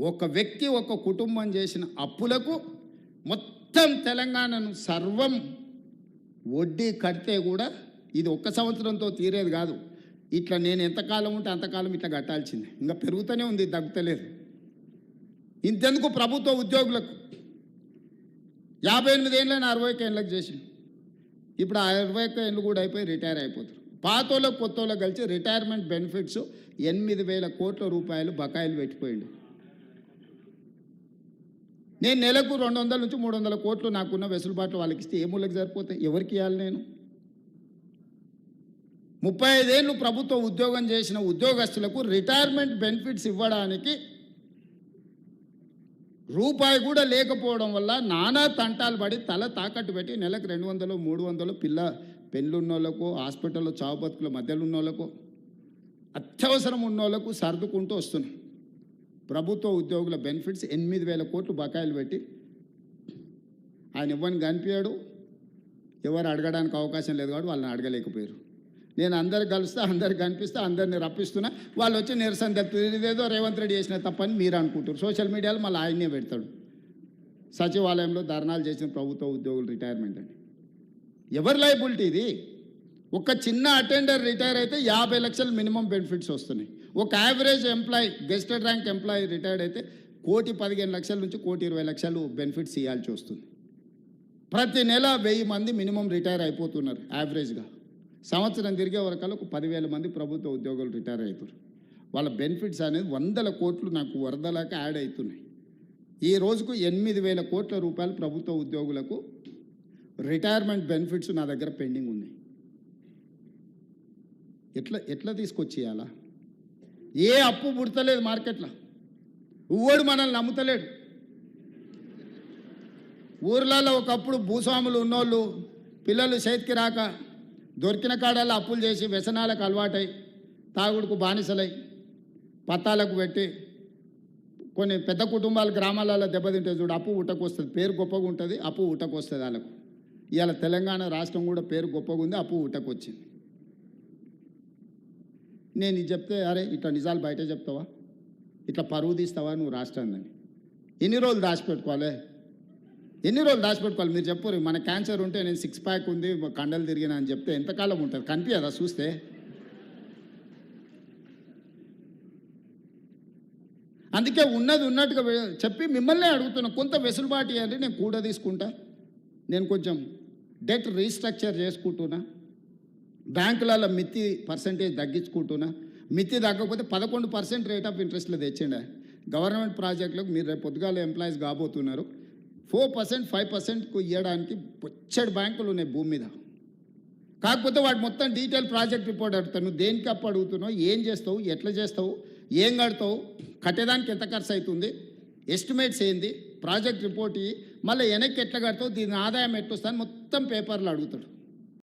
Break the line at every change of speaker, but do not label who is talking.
ఒక వ్యక్తి ఒక కుటుంబం చేసిన అప్పులకు మొత్తం తెలంగాణను సర్వం వడ్డీ కడితే కూడా ఇది ఒక్క సంవత్సరంతో తీరేది కాదు. ఇట్లా నేను ఎంతకాలం ఉంటే అంతకాలం ఇట్లా కట్టాల్సిందే. ఇంకా పెరుగుతూనే ఉంది, తగ్గుతలేదు. ఇంతెందుకు ప్రభుత్వ ఉద్యోగులకు 58 ఏళ్ళని 60 ఏళ్ళకి చేసి ఇప్పుడు 60 ఏళ్ళు కూడా అయిపోయి రిటైర్ అయిపోతారు. పాతోళ్ళకు కొత్తోళ్ళకి కలిసి రిటైర్మెంట్ బెనిఫిట్స్ 8,000 కోట్ల రూపాయలు బకాయిలు పెట్టిపోయింది. నేను నెలకు 200 నుంచి 300 కోట్లు నాకున్న వెసులుబాట్లు వాళ్ళకి ఇస్తే ఏ మూలకి సరిపోతాయి? ఎవరికి ఇవ్వాలి? నేను 35 ఏళ్ళు ప్రభుత్వ ఉద్యోగం చేసిన ఉద్యోగస్తులకు రిటైర్మెంట్ బెనిఫిట్స్ ఇవ్వడానికి రూపాయి కూడా లేకపోవడం వల్ల నానా తంటాలు పడి తల తాకట్టు పెట్టి నెలకు 200 300 పెళ్ళున్నోళ్ళకు, హాస్పిటల్లో చావు బతుకుల మధ్యలో ఉన్నోళ్ళకు, అత్యవసరం ఉన్నోళ్ళకు సర్దుకుంటూ వస్తున్నాం. ప్రభుత్వ ఉద్యోగుల బెనిఫిట్స్ 8,000 కోట్లు బకాయిలు పెట్టి ఆయన ఇవ్వని కనిపించాడు. ఎవరు అడగడానికి అవకాశం లేదు కాబట్టి వాళ్ళని అడగలేకపోయారు. నేను అందరు కలుస్తా, అందరికి కనిపిస్తా, అందరిని రప్పిస్తున్నా. వాళ్ళు వచ్చి నిరసన తెలుపుతుంది. ఇదేదో రేవంత్ రెడ్డి చేసిన తప్పని మీరు అనుకుంటారు. సోషల్ మీడియాలో మళ్ళీ ఆయన్నే పెడతాడు. సచివాలయంలో ధర్నాలు చేసిన ప్రభుత్వ ఉద్యోగులు రిటైర్మెంట్ అని. ఎవరి లైబిలిటీ ఇది? ఒక చిన్న అటెండర్ రిటైర్ అయితే 50 లక్షలు మినిమం బెనిఫిట్స్ వస్తున్నాయి. ఒక average employee, gazetted rank employee retired అయితే 1,15,00,000 నుంచి 1,20,00,000 బెనిఫిట్స్ ఇవ్వాల్సి వస్తుంది. ప్రతి నెల 1000 మంది మినిమం రిటైర్ అయిపోతున్నారు యావరేజ్గా. సంవత్సరం తిరిగే వరకల్లా ఒక 10,000 మంది ప్రభుత్వ ఉద్యోగులు రిటైర్ అవుతారు. వాళ్ళ బెనిఫిట్స్ అనేది 100 కోట్లు నాకు వరదలాగా యాడ్ అవుతున్నాయి. ఈ రోజుకు 8,000 కోట్ల రూపాయలు ప్రభుత్వ ఉద్యోగులకు రిటైర్మెంట్ బెనిఫిట్స్ నా దగ్గర పెండింగ్ ఉన్నాయి. ఎట్లా తీసుకొచ్చేయాలా? ఏ అప్పు పుడతలేదు మార్కెట్లో. ఊడు మనల్ని నమ్ముతలేడు. ఊర్లలో ఒకప్పుడు భూస్వాములు ఉన్నోళ్ళు పిల్లలు చేతికి రాక దొరికిన కాడల్లో అప్పులు చేసి వ్యసనాలకు అలవాటై తాగుడుకు బానిసలై పత్తాలకు పెట్టి కొన్ని పెద్ద కుటుంబాలు గ్రామాలలో దెబ్బతింటే చూడు, అప్పు ఉట్టకొస్తుంది. పేరు గొప్పగా ఉంటుంది, అప్పు ఉట్టకొస్తుంది వాళ్ళకు. ఇవాళ తెలంగాణ రాష్ట్రం కూడా పేరు గొప్పగా ఉంది, అప్పు ఉట్టకొచ్చింది. నేను ఇది చెప్తే అరే ఇట్లా నిజాలు బయట చెప్తావా, ఇట్లా పరువు తీస్తావా నువ్వు రాష్ట్రాన్ని? ఎన్ని రోజులు దాచిపెట్టుకోవాలి? మీరు చెప్పరు. మన క్యాన్సర్ ఉంటే నేను 6 ప్యాక్ ఉంది, కండలు తిరిగినా అని చెప్తే ఎంతకాలం ఉంటుంది? కనిపించదా చూస్తే? అందుకే ఉన్నది ఉన్నట్టుగా చెప్పి మిమ్మల్ని అడుగుతున్నా. కొంత వెసులుబాటు అంటే నేను కూడా తీసుకుంటా. నేను కొంచెం డెట్ రీస్ట్రక్చర్ చేసుకుంటున్నా. బ్యాంకులలో మిత్తి పర్సెంటేజ్ తగ్గించుకుంటున్నా. మిత్తి తగ్గకపోతే 11% రేట్ ఆఫ్ ఇంట్రెస్ట్లో తెచ్చిండే. గవర్నమెంట్ ప్రాజెక్టులకు మీరు రేపు పొద్దుగాల ఎంప్లాయీస్ కాబోతున్నారు. 4% 5%కు ఇవ్వడానికి పొచ్చడి బ్యాంకులు ఉన్నాయి భూమి మీద. కాకపోతే వాటి మొత్తం డీటెయిల్ ప్రాజెక్ట్ రిపోర్ట్ అడుగుతాను. నువ్వు దేనికి అప్పు అడుగుతున్నావు, ఏం చేస్తావు, ఎట్లా చేస్తావు, ఏం కడతావు, కట్టేదానికి ఎంత ఖర్చు అవుతుంది, ఎస్టిమేట్స్ ఏంది, ప్రాజెక్ట్ రిపోర్ట్ ఇవి, మళ్ళీ వెనక్కి ఎట్లా కడతావు, దీని ఆదాయం ఎట్లా వస్తుంది మొత్తం పేపర్లు అడుగుతాడు.